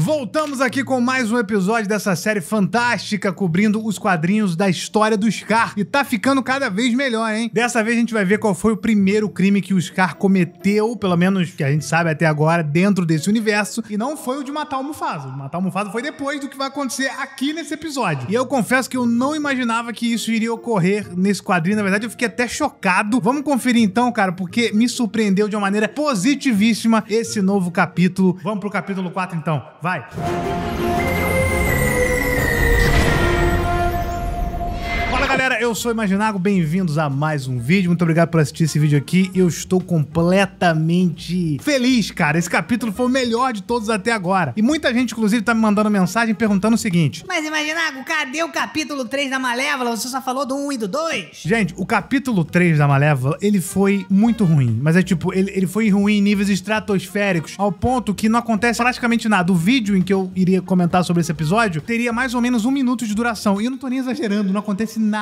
Voltamos aqui com mais um episódio dessa série fantástica cobrindo os quadrinhos da história do Scar. E tá ficando cada vez melhor, hein? Dessa vez a gente vai ver qual foi o primeiro crime que o Scar cometeu, pelo menos que a gente sabe até agora, dentro desse universo. E não foi o de matar o Mufasa. O de matar o Mufasa foi depois do que vai acontecer aqui nesse episódio. E eu confesso que eu não imaginava que isso iria ocorrer nesse quadrinho. Na verdade, eu fiquei até chocado. Vamos conferir então, cara, porque me surpreendeu de uma maneira positivíssima esse novo capítulo. Vamos pro capítulo 4 então. Vai! Fala galera, eu sou o Imaginago, bem-vindos a mais um vídeo, muito obrigado por assistir esse vídeo aqui, eu estou completamente feliz, cara, esse capítulo foi o melhor de todos até agora, e muita gente inclusive tá me mandando mensagem perguntando o seguinte: mas Imaginago, cadê o capítulo 3 da Malévola? Você só falou do 1 e do 2? Gente, o capítulo 3 da Malévola, ele foi muito ruim, mas é tipo, ele foi ruim em níveis estratosféricos, ao ponto que não acontece praticamente nada. O vídeo em que eu iria comentar sobre esse episódio teria mais ou menos 1 minuto de duração, e eu não tô nem exagerando, não acontece nada.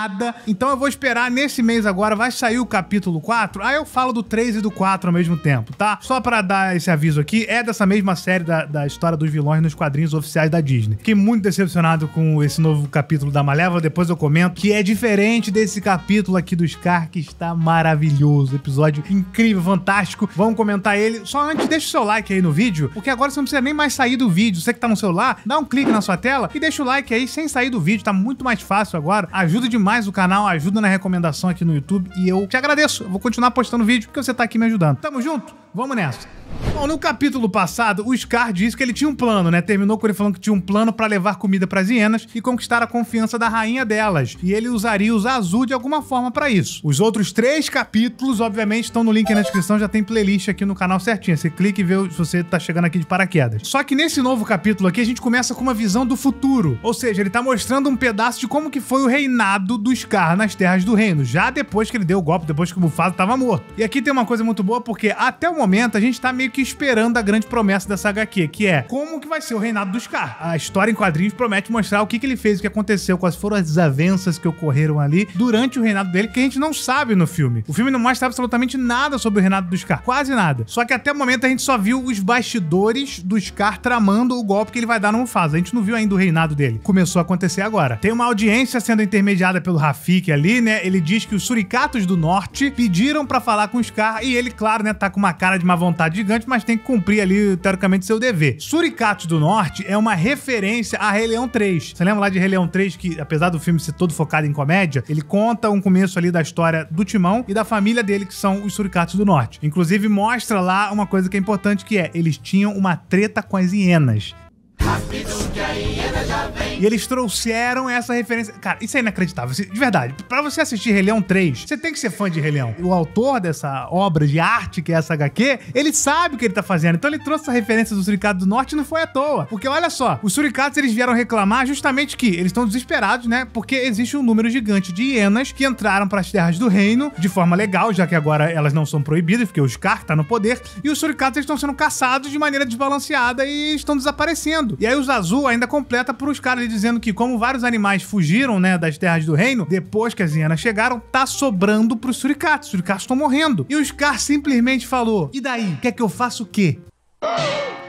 Então eu vou esperar nesse mês agora, vai sair o capítulo 4, aí eu falo do 3 e do 4 ao mesmo tempo, tá? Só pra dar esse aviso aqui, é dessa mesma série da história dos vilões nos quadrinhos oficiais da Disney. Fiquei muito decepcionado com esse novo capítulo da Malévola, depois eu comento que é diferente desse capítulo aqui do Scar, que está maravilhoso, episódio incrível, fantástico. Vamos comentar ele. Só antes, deixa o seu like aí no vídeo, porque agora você não precisa nem mais sair do vídeo. Você que tá no celular, dá um clique na sua tela e deixa o like aí sem sair do vídeo, tá muito mais fácil agora. Ajuda demais o canal, ajuda na recomendação aqui no YouTube e eu te agradeço. Eu vou continuar postando vídeo porque você tá aqui me ajudando. Tamo junto? Vamos nessa. Bom, no capítulo passado, o Scar disse que ele tinha um plano, né? Terminou com ele falando que tinha um plano pra levar comida pras hienas e conquistar a confiança da rainha delas. E ele usaria os Azul de alguma forma pra isso. Os outros 3 capítulos, obviamente, estão no link na descrição, já tem playlist aqui no canal certinho. Você clica e vê se você tá chegando aqui de paraquedas. Só que nesse novo capítulo aqui, a gente começa com uma visão do futuro. Ou seja, ele tá mostrando um pedaço de como que foi o reinado do Scar nas Terras do Reino, já depois que ele deu o golpe, depois que o Mufasa tava morto. E aqui tem uma coisa muito boa, porque até o momento a gente tá meio que esperando a grande promessa dessa HQ, que é como que vai ser o reinado do Scar. A história em quadrinhos promete mostrar o que ele fez, o que aconteceu, quais foram as desavenças que ocorreram ali durante o reinado dele, que a gente não sabe no filme. O filme não mostra absolutamente nada sobre o reinado do Scar, quase nada. Só que até o momento a gente só viu os bastidores do Scar tramando o golpe que ele vai dar no Mufasa. A gente não viu ainda o reinado dele. Começou a acontecer agora. Tem uma audiência sendo intermediada pelo Rafiki ali, né? Ele diz que os Suricatos do Norte pediram pra falar com o Scar e ele, claro, né, tá com uma cara de má vontade gigante, mas tem que cumprir ali, teoricamente, seu dever. Suricatos do Norte é uma referência a Rei Leão 3. Você lembra lá de Rei Leão 3, que apesar do filme ser todo focado em comédia, ele conta um começo ali da história do Timão e da família dele, que são os Suricatos do Norte. Inclusive, mostra lá uma coisa que é importante, que é, eles tinham uma treta com as hienas. Rápido que a hiena já vem. E eles trouxeram essa referência. Cara, isso é inacreditável. De verdade, pra você assistir Rei Leão 3, você tem que ser fã de Rei Leão. O autor dessa obra de arte, que é essa HQ, ele sabe o que ele tá fazendo. Então ele trouxe essa referência do Suricato do Norte e não foi à toa. Porque olha só, os Suricatos, eles vieram reclamar justamente que eles estão desesperados, né? Porque existe um número gigante de hienas que entraram pras terras do reino de forma legal, já que agora elas não são proibidas, porque o Scar tá no poder, e os Suricatos estão sendo caçados de maneira desbalanceada e estão desaparecendo. E aí os Azul ainda completa pros caras dizendo que como vários animais fugiram, né, das terras do reino, depois que as hienas chegaram, tá sobrando pros Suricatos. Os Suricatos estão morrendo. E o Scar simplesmente falou: e daí? Quer que eu faça o quê?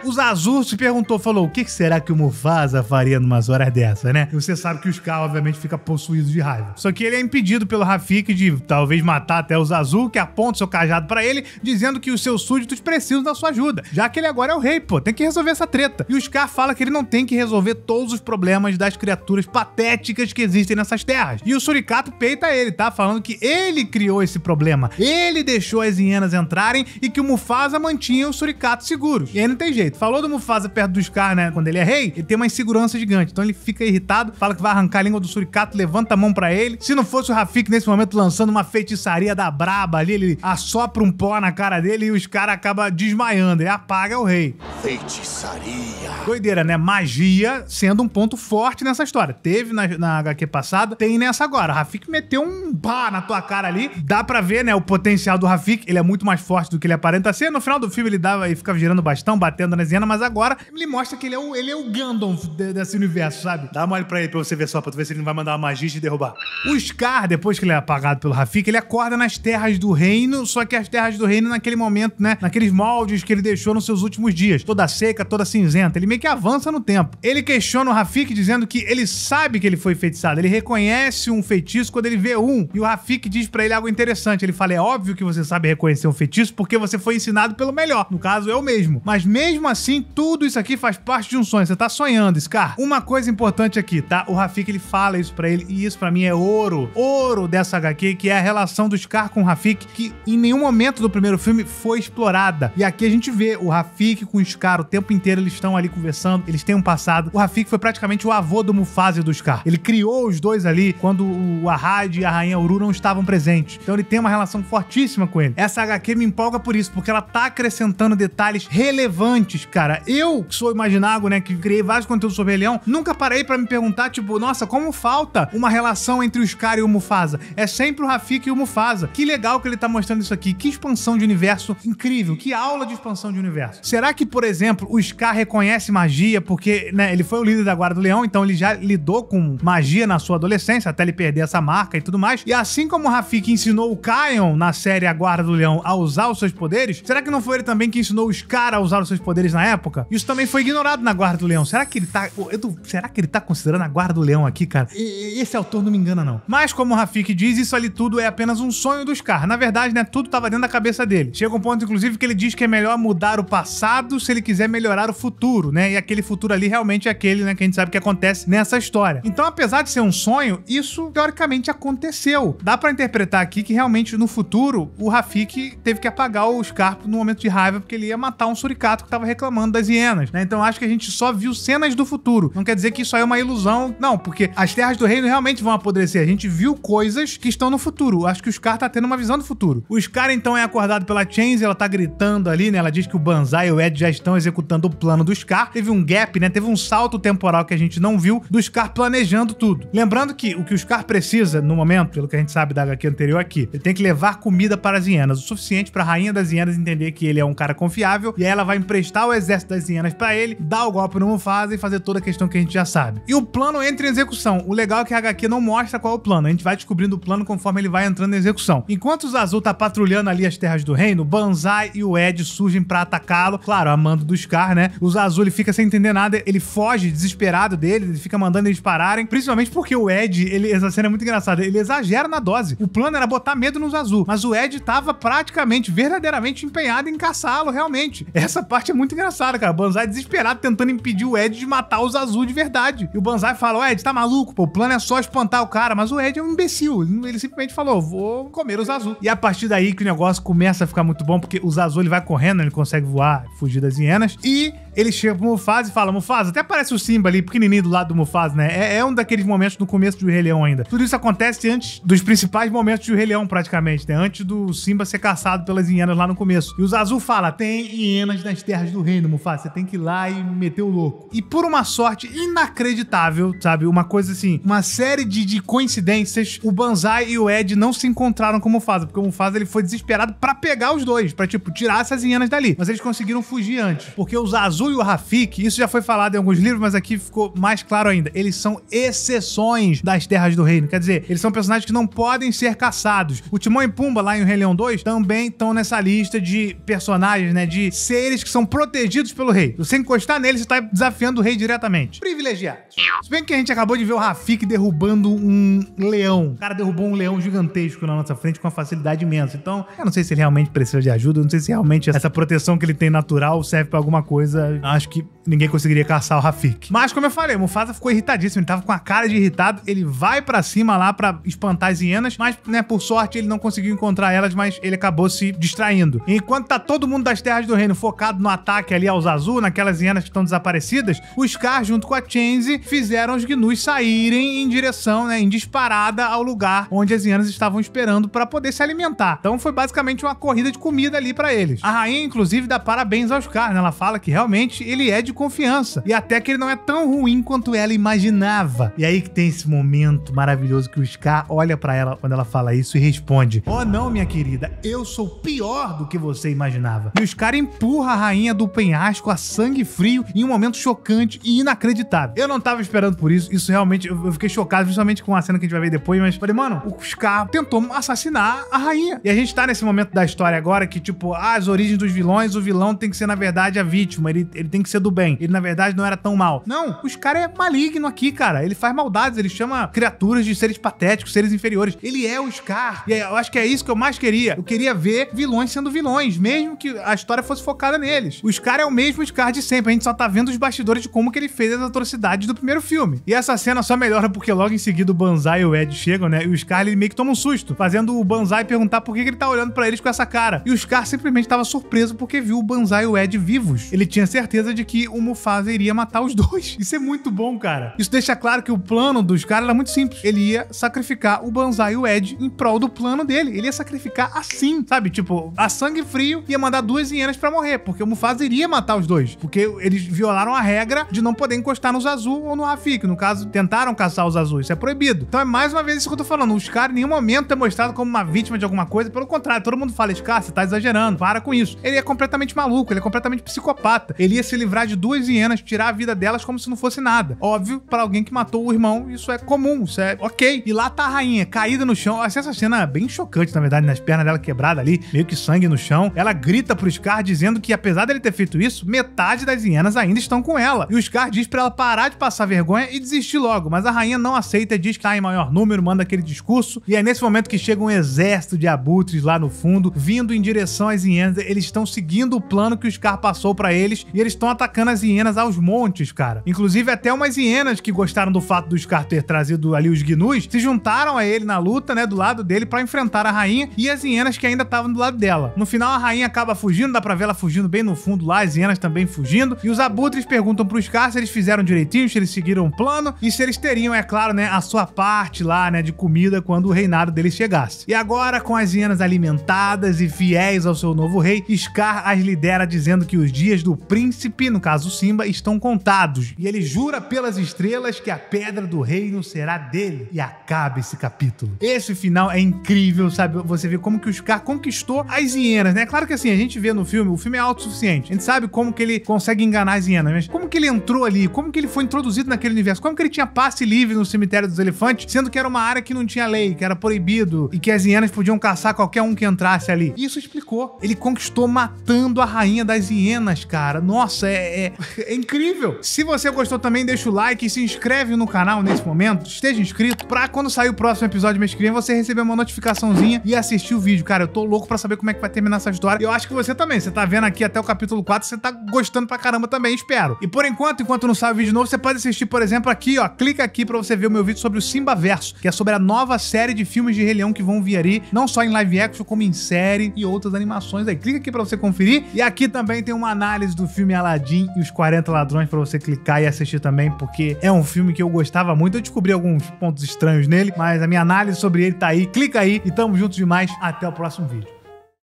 Os Azul se perguntou, falou, o que será que o Mufasa faria numas horas dessa, né? E você sabe que o Scar, obviamente, fica possuído de raiva. Só que ele é impedido pelo Rafiki de, talvez, matar até os Azul, que aponta seu cajado pra ele, dizendo que os seus súditos precisam da sua ajuda, já que ele agora é o rei, pô, tem que resolver essa treta. E o Scar fala que ele não tem que resolver todos os problemas das criaturas patéticas que existem nessas terras. E o Suricato peita ele, tá? Falando que ele criou esse problema, ele deixou as hienas entrarem e que o Mufasa mantinha os Suricatos seguros. E aí não tem jeito. Falou do Mufasa perto do Scar, né? Quando ele é rei, ele tem uma insegurança gigante. Então ele fica irritado, fala que vai arrancar a língua do Suricato, levanta a mão pra ele. Se não fosse o Rafiki nesse momento lançando uma feitiçaria da braba ali, ele assopra um pó na cara dele e os caras acabam desmaiando. Ele apaga o rei. Feitiçaria. Doideira, né? Magia sendo um ponto forte nessa história. Teve na HQ passada, tem nessa agora. O Rafiki meteu um pá na tua cara ali. Dá pra ver, né, o potencial do Rafiki. Ele é muito mais forte do que ele aparenta ser. No final do filme ele ficava girando o bastão, batendo nas das hienas, mas agora ele mostra que ele é o Gandalf desse universo, sabe? Dá uma olhada pra ele, pra você ver só, pra tu ver se ele não vai mandar uma magia e te derrubar. O Scar, depois que ele é apagado pelo Rafiki, ele acorda nas Terras do Reino, só que as Terras do Reino naquele momento, né, naqueles moldes que ele deixou nos seus últimos dias, toda seca, toda cinzenta, ele meio que avança no tempo. Ele questiona o Rafiki dizendo que ele sabe que ele foi feitiçado, ele reconhece um feitiço quando ele vê um, e o Rafiki diz pra ele algo interessante, ele fala, é óbvio que você sabe reconhecer um feitiço porque você foi ensinado pelo melhor, no caso eu mesmo, mas mesmo assim tudo isso aqui faz parte de um sonho, você tá sonhando, Scar. Uma coisa importante aqui, tá? O Rafiki, ele fala isso pra ele, e isso pra mim é ouro dessa HQ, que é a relação do Scar com o Rafiki, que em nenhum momento do primeiro filme foi explorada. E aqui a gente vê o Rafiki com o Scar o tempo inteiro, eles estão ali conversando, eles têm um passado. O Rafiki foi praticamente o avô do Mufasa e do Scar. Ele criou os dois ali quando o Ahad e a Rainha Uru não estavam presentes. Então ele tem uma relação fortíssima com ele. Essa HQ me empolga por isso, porque ela tá acrescentando detalhes relevantes, cara. Eu, que sou Imaginago, né, que criei vários conteúdos sobre Rei Leão, nunca parei pra me perguntar, tipo, nossa, como falta uma relação entre o Scar e o Mufasa? É sempre o Rafiki e o Mufasa. Que legal que ele tá mostrando isso aqui. Que expansão de universo incrível. Que aula de expansão de universo. Será que, por exemplo, o Scar reconhece magia porque, né, ele foi o líder da Guarda do Leão, então ele já lidou com magia na sua adolescência, até ele perder essa marca e tudo mais. E assim como o Rafiki ensinou o Kion na série A Guarda do Leão a usar os seus poderes, será que não foi ele também que ensinou o Scar a usar os seus poderes na época? Isso também foi ignorado na Guarda do Leão. Será que ele tá considerando a Guarda do Leão aqui, cara? Esse autor não me engana, não. Mas como o Rafiki diz, isso ali tudo é apenas um sonho do Scar. Na verdade, né, tudo tava dentro da cabeça dele. Chega um ponto, inclusive, que ele diz que é melhor mudar o passado se ele quiser melhorar o futuro, né? E aquele futuro ali realmente é aquele, né, que a gente sabe que acontece nessa história. Então, apesar de ser um sonho, isso teoricamente aconteceu. Dá pra interpretar aqui que realmente no futuro o Rafiki teve que apagar o Scar no momento de raiva porque ele ia matar um suricato que tava reclamando das hienas, né? Então acho que a gente só viu cenas do futuro. Não quer dizer que isso aí é uma ilusão, não, porque as Terras do Reino realmente vão apodrecer. A gente viu coisas que estão no futuro. Acho que o Scar tá tendo uma visão do futuro. O Scar então é acordado pela Chainz, ela tá gritando ali, né? Ela diz que o Banzai e o Ed já estão executando o plano do Scar. Teve um gap, né? Teve um salto temporal que a gente não viu do Scar planejando tudo. Lembrando que o Scar precisa, no momento, pelo que a gente sabe da HQ anterior aqui, ele tem que levar comida para as hienas, o suficiente pra Rainha das Hienas entender que ele é um cara confiável, e aí ela vai emprestar o exército das hienas pra ele, dar o golpe no Mufasa e fazer toda a questão que a gente já sabe. E o plano entra em execução. O legal é que a HQ não mostra qual é o plano, a gente vai descobrindo o plano conforme ele vai entrando em execução. Enquanto o Zazu tá patrulhando ali as Terras do Reino, Banzai e o Ed surgem pra atacá-lo, claro, a mando do Scar, né? O Zazu, ele fica sem entender nada, ele foge desesperado dele, ele fica mandando eles pararem, principalmente porque o Ed, essa cena é muito engraçada, ele exagera na dose. O plano era botar medo no Zazu, mas o Ed tava praticamente, verdadeiramente empenhado em caçá-lo, realmente. Essa parte é muito engraçada, cara. O Banzai desesperado tentando impedir o Ed de matar o Zazu de verdade. E o Banzai fala, o Ed, tá maluco? Pô, o plano é só espantar o cara, mas o Ed é um imbecil. Ele simplesmente falou, vou comer o Zazu. E a partir daí que o negócio começa a ficar muito bom, porque o Zazu, ele vai correndo, ele consegue voar, fugir das hienas, e ele chega pro Mufasa e fala, Mufasa, até parece o Simba ali, pequenininho do lado do Mufasa, né? É um daqueles momentos no começo do Rei Leão ainda. Tudo isso acontece antes dos principais momentos do Rei Leão, praticamente, né? Antes do Simba ser caçado pelas hienas lá no começo. E o Zazu fala, tem hienas nas Terras do Reino, Mufasa, você tem que ir lá e meter o louco. E por uma sorte inacreditável, sabe? Uma coisa assim, uma série de coincidências, o Banzai e o Ed não se encontraram com o Mufasa, porque o Mufasa, ele foi desesperado pra pegar os dois, pra, tipo, tirar essas hienas dali. Mas eles conseguiram fugir antes, porque o Zazu e o Rafiki, isso já foi falado em alguns livros, mas aqui ficou mais claro ainda, eles são exceções das Terras do Reino, quer dizer, eles são personagens que não podem ser caçados. O Timão e Pumba, lá em O Rei Leão 2, também estão nessa lista de personagens, né, de seres que são protegidos pelo rei. Se você encostar neles, você tá desafiando o rei diretamente. Privilegiados. Se bem que a gente acabou de ver o Rafiki derrubando um leão. O cara derrubou um leão gigantesco na nossa frente com uma facilidade imensa. Então, eu não sei se ele realmente precisa de ajuda, eu não sei se realmente essa proteção que ele tem natural serve pra alguma coisa. Acho que ninguém conseguiria caçar o Rafiki. Mas, como eu falei, o Mufasa ficou irritadíssimo, ele tava com a cara de irritado, ele vai pra cima lá pra espantar as hienas, mas, né, por sorte ele não conseguiu encontrar elas, mas ele acabou se distraindo. E enquanto tá todo mundo das Terras do Reino focado no ataque ali aos Zazu, naquelas hienas que estão desaparecidas, o Scar, junto com a Chainz, fizeram os gnus saírem em direção, né, em disparada ao lugar onde as hienas estavam esperando pra poder se alimentar. Então foi basicamente uma corrida de comida ali pra eles. A rainha, inclusive, dá parabéns ao Scar, né? Ela fala que realmente realmente ele é de confiança. E até que ele não é tão ruim quanto ela imaginava. E aí que tem esse momento maravilhoso que o Scar olha pra ela quando ela fala isso e responde: "Oh não, minha querida, eu sou pior do que você imaginava." E o Scar empurra a rainha do penhasco a sangue frio em um momento chocante e inacreditável. Eu não tava esperando por isso. Isso realmente, eu fiquei chocado, principalmente com a cena que a gente vai ver depois, mas falei, mano, o Scar tentou assassinar a rainha. E a gente tá nesse momento da história agora que, tipo, as origens dos vilões, o vilão tem que ser, na verdade, a vítima. Ele tem que ser do bem. Ele, na verdade, não era tão mal. Não, o Scar é maligno aqui, cara. Ele faz maldades, ele chama criaturas de seres patéticos, seres inferiores. Ele é o Scar. E eu acho que é isso que eu mais queria. Eu queria ver vilões sendo vilões, mesmo que a história fosse focada neles. O Scar é o mesmo Scar de sempre. A gente só tá vendo os bastidores de como que ele fez as atrocidades do primeiro filme. E essa cena só melhora porque logo em seguida o Banzai e o Ed chegam, né? E o Scar, ele meio que toma um susto, fazendo o Banzai perguntar por que ele tá olhando pra eles com essa cara. E o Scar simplesmente tava surpreso porque viu o Banzai e o Ed vivos. Ele tinha certeza de que o Mufasa iria matar os dois. Isso é muito bom, cara. Isso deixa claro que o plano do Scar era muito simples. Ele ia sacrificar o Banzai e o Ed em prol do plano dele. Ele ia sacrificar assim, sabe? Tipo, a sangue frio, ia mandar 2 hienas pra morrer, porque o Mufasa iria matar os dois. Porque eles violaram a regra de não poder encostar no Zazu ou no Rafiki. No caso, tentaram caçar os Zazu. Isso é proibido. Então é mais uma vez isso que eu tô falando. O Scar em nenhum momento é mostrado como uma vítima de alguma coisa. Pelo contrário, todo mundo fala, Scar, você tá exagerando. Para com isso. Ele é completamente maluco. Ele é completamente psicopata. Ele ia se livrar de 2 hienas, tirar a vida delas como se não fosse nada. Óbvio, pra alguém que matou o irmão, isso é comum. Isso é ok. E lá tá a rainha, caída no chão. Essa cena é bem chocante, na verdade, nas pernas dela quebradas ali, meio que sangue no chão. Ela grita pro Scar dizendo que, apesar dele ter feito isso, metade das hienas ainda estão com ela. E o Scar diz pra ela parar de passar vergonha e desistir logo. Mas a rainha não aceita e diz que tá em maior número, manda aquele discurso. E é nesse momento que chega um exército de abutres lá no fundo, vindo em direção às hienas. Eles estão seguindo o plano que o Scar passou pra eles e eles estão atacando as hienas aos montes, cara. Inclusive, até umas hienas que gostaram do fato do Scar ter trazido ali os gnus se juntaram a ele na luta, né, do lado dele pra enfrentar a rainha e as hienas que ainda estavam do lado dela. No final, a rainha acaba fugindo, dá pra ver ela fugindo bem no fundo lá, as hienas também fugindo. E os abutres perguntam pro Scar se eles fizeram direitinho, se eles seguiram o plano e se eles teriam, é claro, né, a sua parte lá, né, de comida quando o reinado deles chegasse. E agora, com as hienas alimentadas e fiéis ao seu novo rei, Scar as lidera dizendo que os dias do príncipe, no caso Simba, estão contados. E ele jura pelas estrelas que a pedra do reino será dele. E acaba esse capítulo. Esse final é incrível, sabe? Você vê como que o Scar conquistou as hienas, né? Claro que assim, a gente vê no filme, o filme é autossuficiente. A gente sabe como que ele consegue enganar as hienas, mas como que ele entrou ali? Como que ele foi introduzido naquele universo? Como que ele tinha passe livre no cemitério dos elefantes, sendo que era uma área que não tinha lei, que era proibido e que as hienas podiam caçar qualquer um que entrasse ali? Isso explicou. Ele conquistou matando a rainha das hienas, cara. Nossa, é incrível. Se você gostou também, deixa o like e se inscreve no canal nesse momento. Esteja inscrito pra quando sair o próximo episódio mês que vem, você receber uma notificaçãozinha e assistir o vídeo. Cara, eu tô louco pra saber como é que vai terminar essa história. E eu acho que você também. Você tá vendo aqui até o capítulo 4, você tá gostando pra caramba também, espero. E por enquanto não sai o vídeo novo, você pode assistir, por exemplo, aqui, ó. Clica aqui pra você ver o meu vídeo sobre o Simbaverso, que é sobre a nova série de filmes de Rei Leão que vão vir aí, não só em live action, como em série e outras animações aí. Clica aqui pra você conferir. E aqui também tem uma análise do filme Aladdin e os 40 Ladrões pra você clicar e assistir também, porque é um filme que eu gostava muito. Eu descobri alguns pontos estranhos nele, mas a minha análise sobre ele tá aí. Clica aí e tamo juntos demais. Até o próximo vídeo.